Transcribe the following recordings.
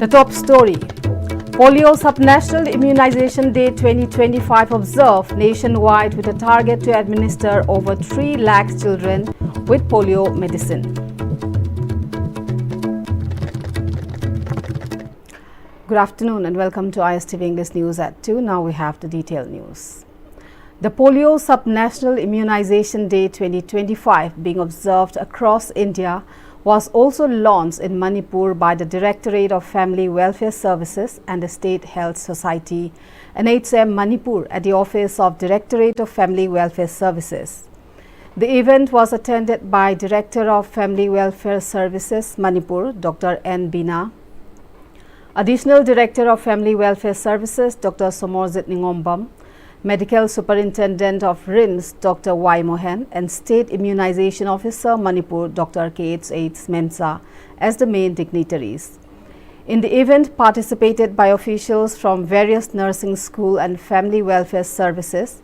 top story. Polio Subnational Immunization Day 2025 observed nationwide with a target to administer over 3 lakh children with polio medicine. Good afternoon and welcome to Pm-Istv English News at 2. Now we have the detailed news. The Polio Subnational Immunization Day 2025 being observed across India was also launched in Manipur by the Directorate of Family Welfare Services and the State Health Society, NHM Manipur, at the Office of Directorate of Family Welfare Services. The event was attended by Director of Family Welfare Services Manipur, Dr. N. Bina, Additional Director of Family Welfare Services, Dr. Somorzit Ningombam, Medical Superintendent of RIMS, Dr. Y. Mohan, and State Immunization Officer Manipur, Dr. Pm-Istv, as the main dignitaries. In the event participated by officials from various nursing school and family welfare services,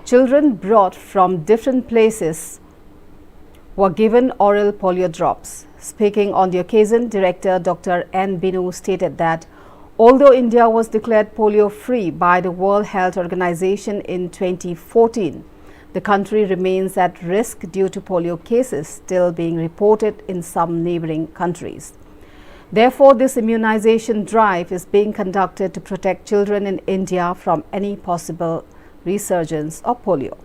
children brought from different places were given oral polio drops. Speaking on the occasion, Director Dr. N. Binu stated that although India was declared polio-free by the World Health Organization in 2014, the country remains at risk due to polio cases still being reported in some neighboring countries. Therefore, this immunization drive is being conducted to protect children in India from any possible resurgence of polio.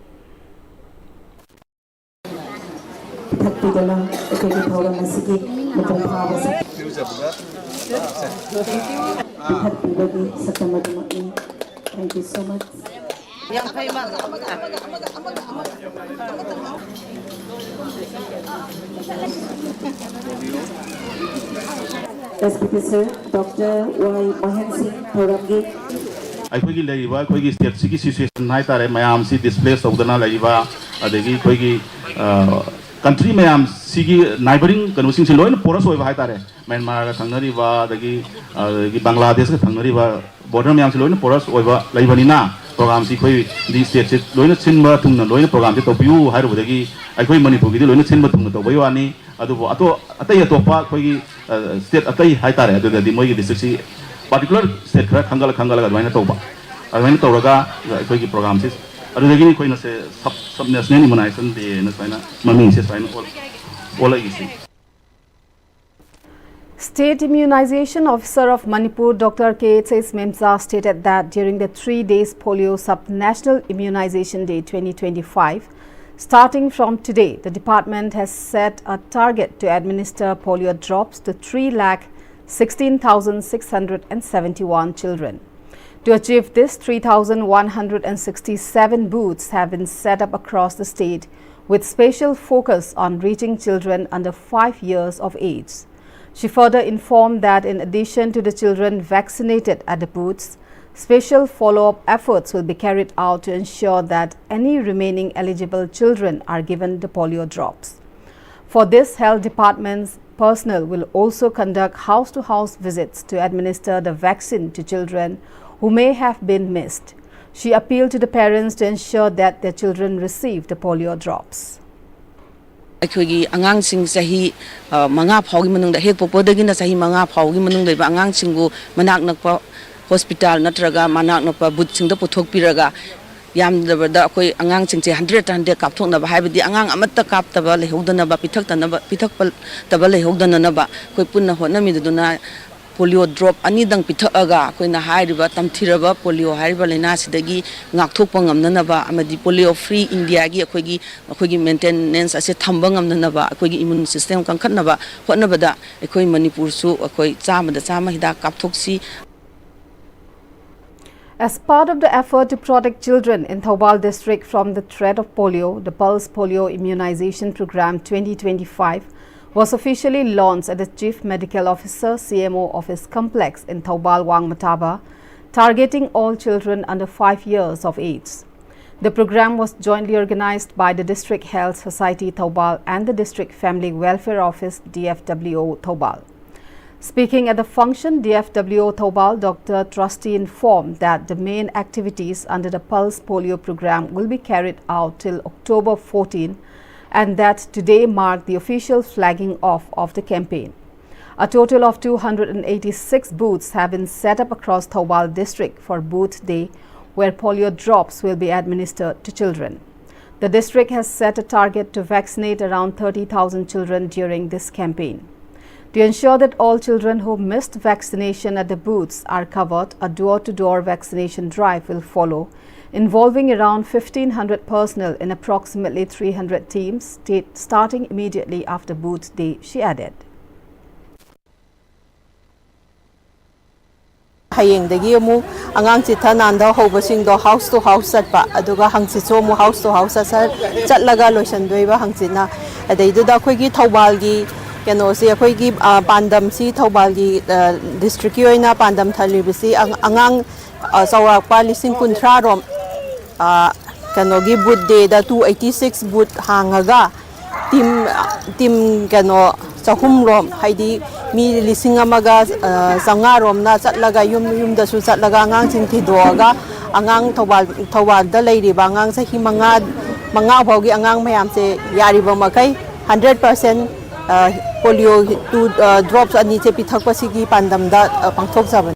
Thank you so much. Respected Sir, Dr. Y. Mohan Singh Thoramgi. ꯑꯩꯈꯣꯏꯒꯤ ꯂꯩꯔꯤꯕ ꯑꯩꯈꯣꯏꯒꯤ ꯁ꯭ꯇꯦꯠꯁꯤꯒꯤ situation ꯍꯥꯏꯇꯥꯔꯦ ꯃꯌꯥꯝꯁꯤ displace ꯇꯧꯗꯅ ꯂꯩꯔꯤꯕ ꯑꯗꯒꯤ ꯑꯩꯈꯣꯏꯒꯤ country ꯃꯌꯥꯝꯁꯤꯒꯤ neighbouring ꯀꯩꯅꯣꯁꯤꯡꯁꯤ ꯂꯣꯏꯅ ꯄꯣꯔꯁ ꯑꯣꯏꯕ ꯍꯥꯏꯇꯥꯔꯦ ꯃ꯭ꯌꯥꯟꯃꯥꯔꯒ ꯊꯪꯅꯔꯤꯕ ꯑꯗꯒꯤ ꯕꯪꯒ꯭ꯂꯥꯗꯦꯁꯀ ꯊꯪꯅꯔꯤꯕ ꯕꯣꯔꯗꯔ ꯃꯌꯥꯝꯁꯤ ꯂꯣꯏꯅ ꯄꯣꯔꯁ ꯑꯣꯏꯕ ꯂꯩꯕꯅꯤꯅ ꯄ꯭ꯔꯣꯒ꯭ꯔꯥꯝꯁꯤ ꯑꯩꯈꯣꯏ ꯁ꯭ꯇꯦꯠꯁꯤ ꯂꯣꯏꯅ ꯁꯤꯟꯕ ꯊꯨꯡꯅ ꯂꯣꯏꯅ ꯄ꯭ꯔꯣꯒ꯭ꯔꯥꯝꯁꯤ ꯇꯧꯕꯤꯌꯨ ꯍꯥꯏꯔꯨꯕꯗꯒꯤ ꯑꯩꯈꯣꯏ ꯃꯅꯤꯄꯨꯔꯒꯤꯗꯤ ꯂꯣꯏꯅ ꯁꯤꯟꯕ ꯊꯨꯡꯅ ꯇꯧꯕꯩ ꯋꯥꯅꯤ ꯑꯗꯨꯕꯨ ꯑꯇꯩ ꯑꯇꯣꯞꯄ ꯑꯩꯈꯣꯏꯒꯤ ꯁ꯭ꯇꯦꯠ ꯑꯇꯩ ꯍꯥꯏꯇꯥꯔꯦ ꯑꯗꯨꯗꯗꯤ ꯃꯣꯏꯒꯤ ꯗꯤꯁꯇ꯭ꯔꯤꯛꯁꯤ ꯄꯥꯔꯇꯤꯀꯨꯂꯔ ꯁ꯭ꯇꯦꯠ ꯈꯔ ꯈꯪꯒꯠꯂꯒ ꯑꯗꯨꯃꯥꯏꯅ ꯇꯧꯕ ꯑꯗꯨꯃꯥꯏꯅ ꯇꯧꯔꯒ ꯑꯩꯈꯣꯏꯒꯤ ꯄ꯭ꯔꯣꯒ꯭ꯔꯥꯝꯁꯤ ꯑꯗꯨꯗꯒꯤ ꯑꯩꯈꯣꯏꯅ ꯁꯕ ꯅꯦꯁꯅꯦꯜ ꯏꯝꯃꯨꯅꯥꯏꯖꯦꯁꯟ ꯗꯦꯅ ꯁꯨꯃꯥꯏꯅ ꯃꯃꯤꯡꯁꯦ ꯁꯨꯃꯥꯏꯅ ꯑꯣꯜꯂꯛꯏꯁꯤ. State Immunization Officer of Manipur, Dr. Pm-Istv, stated that during the 3 days Polio Subnational Immunization Day 2025, starting from today, the department has set a target to administer polio drops to 3,16,671 children. To achieve this, 3,167 booths have been set up across the state with special focus on reaching children under 5 years of age. She further informed that in addition to the children vaccinated at the booths, special follow-up efforts will be carried out to ensure that any remaining eligible children are given the polio drops. For this, health department's personnel will also conduct house-to-house visits to administer the vaccine to children who may have been missed. She appealed to the parents to ensure that their children receive the polio drops. ꯑꯩꯈꯣꯏꯒꯤ ꯑꯉꯥꯡꯁꯤꯡ ꯆꯍꯤ 5 ꯐꯥꯎꯒꯤ ꯃꯅꯨꯡꯗ ꯍꯦꯛ ꯄꯣꯛꯄꯗꯒꯤꯅ ꯆꯍꯤ 5 ꯐꯥꯎꯒꯤ ꯃꯅꯨꯡꯗ ꯂꯩꯕ ꯑꯉꯥꯡꯁꯤꯡꯕꯨ ꯃꯅꯥꯛ ꯅꯛꯄ ꯍꯣꯁꯄꯤꯇꯥꯜ ꯅꯠꯇ꯭ꯔꯒ ꯃꯅꯥꯛ ꯅꯛꯄ ꯕꯨꯠꯁꯤꯡꯗ ꯄꯨꯊꯣꯛꯄꯤꯔꯒ ꯌꯥꯝꯗꯕꯗ ꯑꯩꯈꯣꯏ ꯑꯉꯥꯡꯁꯤꯡꯁꯦ 100 ꯀꯥꯞꯊꯣꯛꯅꯕ ꯍꯥꯏꯕꯗꯤ ꯑꯉꯥꯡ ꯑꯃꯠꯇ ꯀꯥꯞꯇꯕ ꯂꯩꯍꯧꯗꯅꯕ ꯄꯤꯊꯛꯇꯕ ꯂꯩꯍꯧꯗꯅꯕ ꯑꯩꯈꯣꯏ ꯄꯨꯟꯅ ꯍꯣꯠꯅꯃꯤꯗꯨꯅ polio drop anidang pithaga akoina hairiba tamthiraba polio hairiba laina sidagi ngakthokpa ngamnanaba amadi polio free India gi akoigi maintenance ase thamba ngamnanaba akoigi immune system kankhatnaba hotnabada akoi Manipur su akoi chama hidak kapthoksi. As part of the effort to protect children in Thoubal district from the threat of polio, the Pulse Polio Immunization Program 2025 was officially launched at the Chief Medical Officer CMO Office Complex in Thoubal Wangmataba, targeting all children under 5 years of age. The program was jointly organized by the District Health Society Thoubal and the District Family Welfare Office DFWO Thoubal. Speaking at the function, DFWO Thoubal Dr. Trusty informed that the main activities under the Pulse Polio program will be carried out till October 14 and that today marked the official flagging off of the campaign. A total of 286 booths have been set up across Thoubal district for Booth Day, where polio drops will be administered to children. The district has set a target to vaccinate around 30,000 children during this campaign. To ensure that all children who missed vaccination at the booths are covered, a door-to-door vaccination drive will follow, involving around 1,500 personnel in approximately 300 teams, starting immediately after Booth Day, she added. Hayengdagi amu angang chitha nanda hobasingdo house to house satpa aduga hangchitso mu house to house chatlaga loisandoi ba hangchina adaiduda khoigi Thoubalgi keno si khoigi pandam si Thoubalgi district ki oina pandam thalibisi angang sawrakpa lising kunthra rom keno gi boot day da 286 boot hangaga team keno chahum rom haidi mi lising amaga sanga rom na chatlaga yum da su chatlaga angang sing thidoga angang Thoubal da leiriba angang sahi manga bhogi angang mayam se yariba makai 100% polio 2 drops ani che pithak pasigi pandam da pangthok jaban.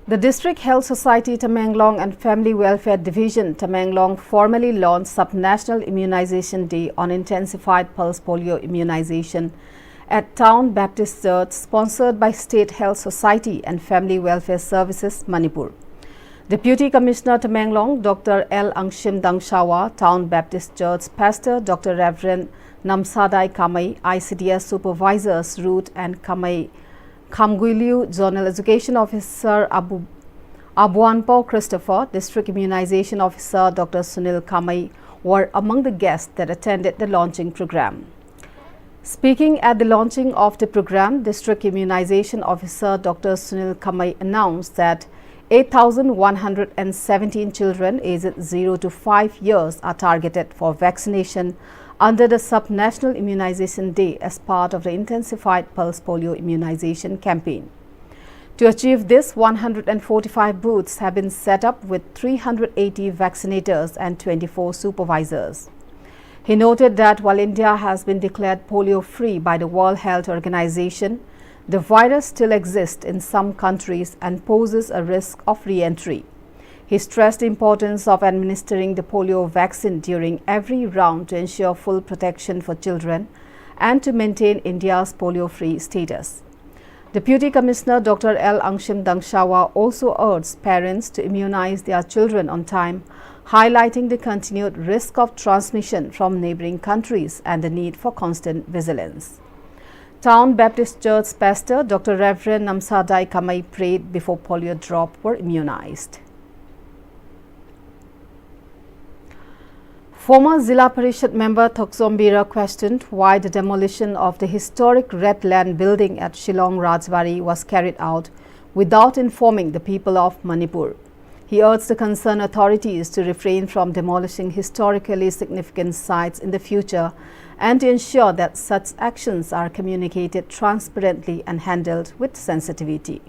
The District Health Society Tamenglong and Family Welfare Division Tamenglong formally launched Sub-National Immunization Day on intensified pulse polio immunization at Town Baptist Church, sponsored by State Health Society and Family Welfare Services, Manipur. Deputy Commissioner Tamenglong, Dr. L. Angshim Dangshawa, Town Baptist Church Pastor Dr. Reverend Namsadai Kamai, ICDS Supervisors Root and Kamai Khamguiliu, Zonal Education Officer Abuanpo Christopher, District Immunization Officer Dr. Sunil Kamai were among the guests that attended the launching program. Speaking at the launching of the program, District Immunization Officer Dr. Sunil Kamai announced that 8,117 children aged 0 to 5 years are targeted for vaccination under the Sub-National Immunization Day as part of the intensified pulse polio immunization campaign. To achieve this, 145 booths have been set up with 380 vaccinators and 24 supervisors. He noted that while India has been declared polio-free by the World Health Organization, the virus still exists in some countries and poses a risk of re-entry. He stressed the importance of administering the polio vaccine during every round to ensure full protection for children and to maintain India's polio-free status. Deputy Commissioner Dr. L. Angshim Dangshawa also urged parents to immunize their children on time, highlighting the continued risk of transmission from neighboring countries and the need for constant vigilance. Town Baptist Church Pastor Dr. Reverend Namsadai Kamai prayed before polio drop were immunized. Former Zilla Parishad member Thoksombira questioned why the demolition of the historic Red Land building at Shillong Rajbari was carried out without informing the people of Manipur. He urged the concerned authorities to refrain from demolishing historically significant sites in the future and to ensure that such actions are communicated transparently and handled with sensitivity.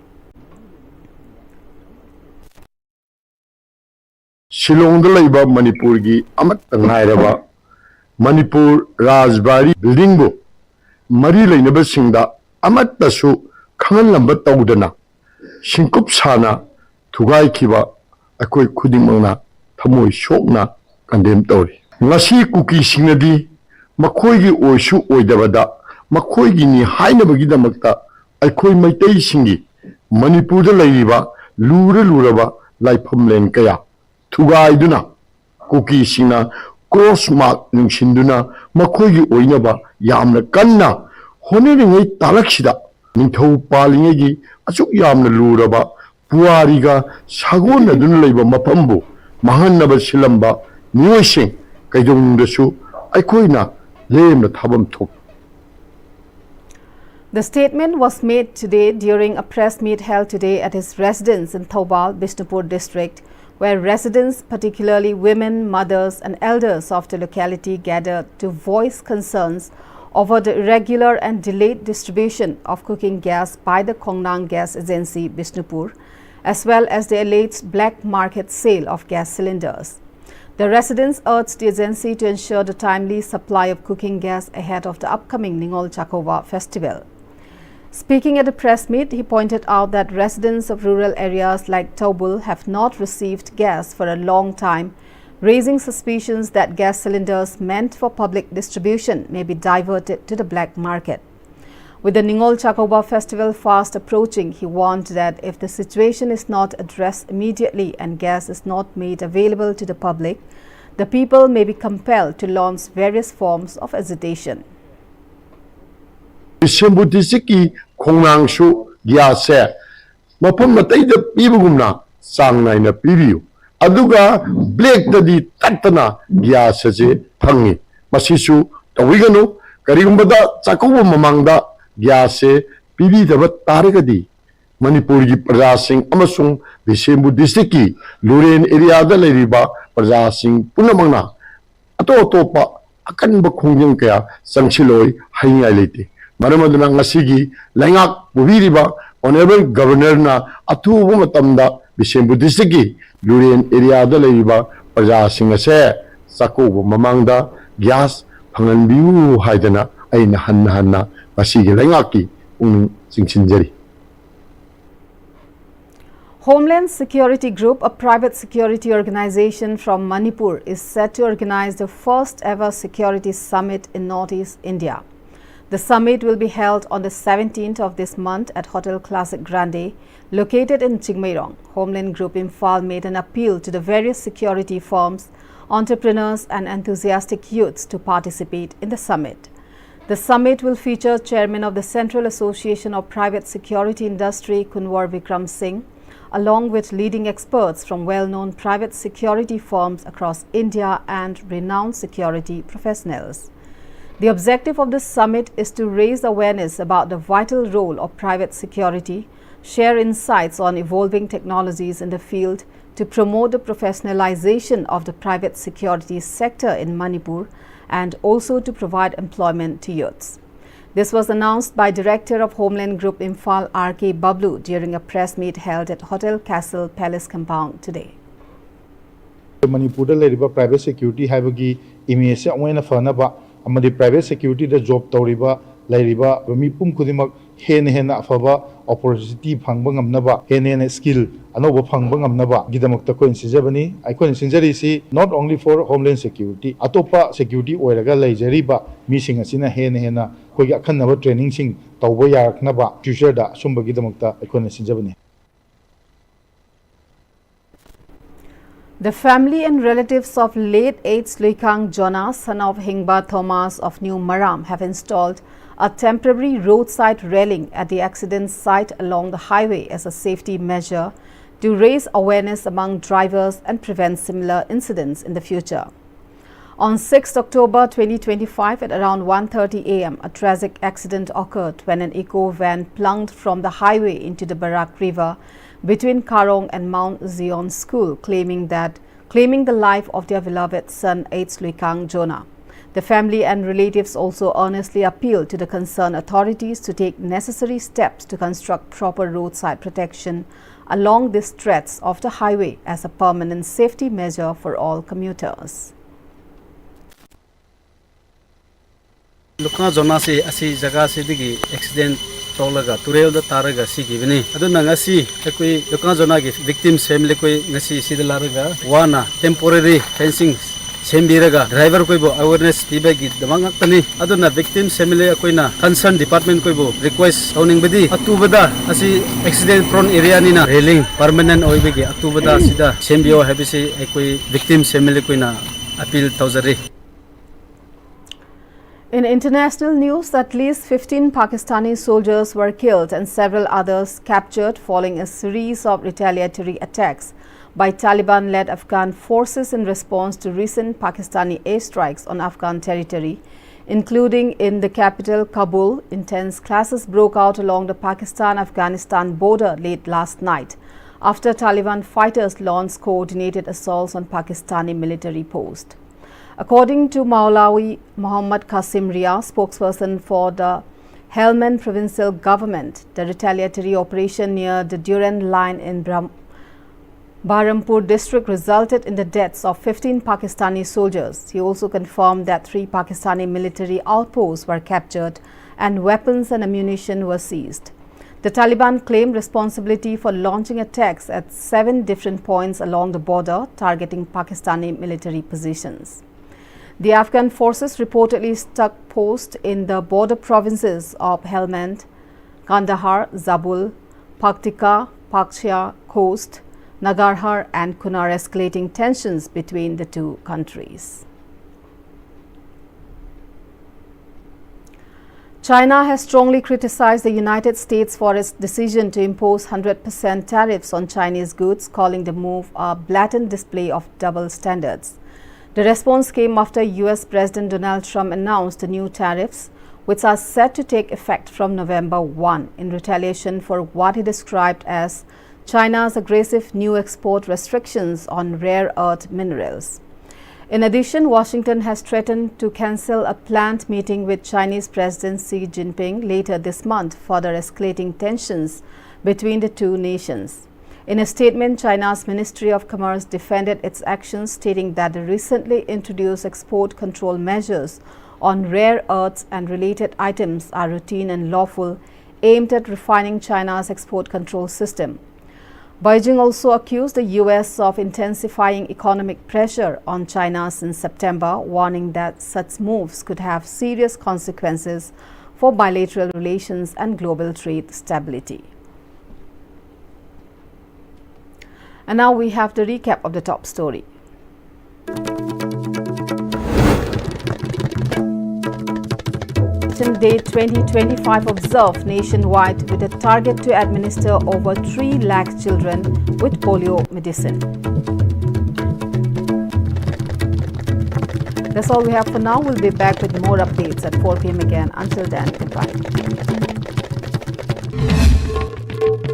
Shillongda laiba Manipur gi amatta ngairaba Manipur Rajbari building bu mari lainaba singda amatta su khangalamba tawdana singkup sana thugai khiba akoi khudimangna thamoi sokna kandem tori ngasi kuki singnadi makhoi gi oisu oidabada makhoi gi ni hainabagi damakta akoi maitai singi Manipur da laiba luraba laifamlen kaya Thugaiduna kuki sina cross mark nungsinduna makhoigi oinaba yamna kanna honeringei talaksida ningthau palingegi achuk yamna luraba puariga sagona dun leiba mapambu mahannaba silamba niosing kaidongdasu aikoina lemna thabam thok. The statement was made today during a press meet held today at his residence in Thoubal, Bishnupur district, where residents, particularly women, mothers and elders of the locality, gathered to voice concerns over the irregular and delayed distribution of cooking gas by the Kongnang Gas Agency, Bishnupur, as well as the alleged black market sale of gas cylinders. The residents urged the agency to ensure the timely supply of cooking gas ahead of the upcoming Ningol Chakova festival. Speaking at a press meet, he pointed out that residents of rural areas like Tobul have not received gas for a long time, raising suspicions that gas cylinders meant for public distribution may be diverted to the black market. With the Ningol Chakova festival fast approaching, he warned that if the situation is not addressed immediately and gas is not made available to the public, the people may be compelled to launch various forms of agitation. Sembutisi Kongangshu Gyase Mapam Matayda Pibugumna Sangnai Pibu Aduga Blake the Tatana Gyase Pangi Masisu Tawigano Karigumbada Chakuba Mamanga Gyase Pibi the Tarigadi Manipuri Prasing Amasung the Sembu Disiki Luren area the Leriba Prasing Punamana Ato Topa Akan Bakungyang Kaya Sanchiloi Haingaliti. Maramaduna ngasigi langak bubiriba honorable governor na atubu matamda Bisembu districtki Lurian area da leiba praja sing ase sakubu mamangda gas phanganbiu haidana aina hanna masigi langaki singsinjari. Homeland Security Group, a private security organization from Manipur, is set to organize the first ever security summit in Northeast India. The summit will be held on the 17th of this month at Hotel Classic Grande, located in Chingmairong. Homeland Group Imphal made an appeal to the various security firms, entrepreneurs and enthusiastic youths to participate in the summit. The summit will feature Chairman of the Central Association of Private Security Industry, Kunwar Vikram Singh, along with leading experts from well-known private security firms across India and renowned security professionals. The objective of this summit is to raise awareness about the vital role of private security, share insights on evolving technologies in the field to promote the professionalization of the private security sector in Manipur and also to provide employment to youths. This was announced by Director of Homeland Group Imphal R.K. Bablu during a press meet held at Hotel Castle Palace compound today. Manipur private security habagi image fanaba amadi private security the job tawriba lairiba mipum kudimak hen afaba opportunity phangba ngamnaba hen skill anoba phangba ngamnaba gidamakta ko insijabani icon sinjari si not only for homeland security atopa security oiraga laijariba mising asina hen kogi akhanaba training sing tawba yaraknaba future da sumba gidamakta icon sinjabani. The family and relatives of late 8th Luikang Jona, son of Hingba Thomas of New Maram, have installed a temporary roadside railing at the accident site along the highway as a safety measure to raise awareness among drivers and prevent similar incidents in the future. On 6 October 2025 at around 1:30 a.m., a tragic accident occurred when an eco van plunged from the highway into the Barak River between Karong and Mount Zion School, claiming the life of their beloved son 8th Luikang Jona. The family and relatives also earnestly appealed to the concerned authorities to take necessary steps to construct proper roadside protection along this stretch of the highway as a permanent safety measure for all commuters. Luka Jona se asi jaga se digi accident tolaga turel da taraga si givini aduna ngasi ekoi Luka Jona gi victims family koi ngasi sidalaraga wana temporary fencing sembiraga driver koi bo awareness pibagi damangak tani aduna victims family koina concern department koi bo request owning badi atubada asi accident prone area ni na railing permanent oibegi atubada sida sembio habisi ekoi victims family koina appeal tauzari. In international news, at least 15 Pakistani soldiers were killed and several others captured following a series of retaliatory attacks by Taliban-led Afghan forces in response to recent Pakistani airstrikes on Afghan territory, including in the capital Kabul. Intense clashes broke out along the Pakistan-Afghanistan border late last night after Taliban fighters launched coordinated assaults on Pakistani military posts. According to Maulawi Muhammad Qasim Ria, spokesperson for the Helmand provincial government, the retaliatory operation near the Durand line in Baharampur district resulted in the deaths of 15 Pakistani soldiers. He also confirmed that 3 Pakistani military outposts were captured and weapons and ammunition were seized. The Taliban claimed responsibility for launching attacks at 7 different points along the border, targeting Pakistani military positions. The Afghan forces reportedly struck post in the border provinces of Helmand, Kandahar, Zabul, Paktika, Paktia Coast, Nangarhar and Kunar, escalating tensions between the two countries. China has strongly criticized the United States for its decision to impose 100% tariffs on Chinese goods, calling the move a blatant display of double standards. The response came after US President Donald Trump announced the new tariffs, which are set to take effect from November 1 in retaliation for what he described as China's aggressive new export restrictions on rare earth minerals. In addition, Washington has threatened to cancel a planned meeting with Chinese President Xi Jinping later this month, further escalating tensions between the two nations. In a statement, China's Ministry of Commerce defended its actions, stating that the recently introduced export control measures on rare earths and related items are routine and lawful, aimed at refining China's export control system. Beijing also accused the US of intensifying economic pressure on China since September, warning that such moves could have serious consequences for bilateral relations and global trade stability. And now we have the recap of the top story. Day 2025 observed nationwide with a target to administer over 3 lakh children with polio medicine. That's all we have for now. We'll be back with more updates at 4 p.m. again. Until then, goodbye.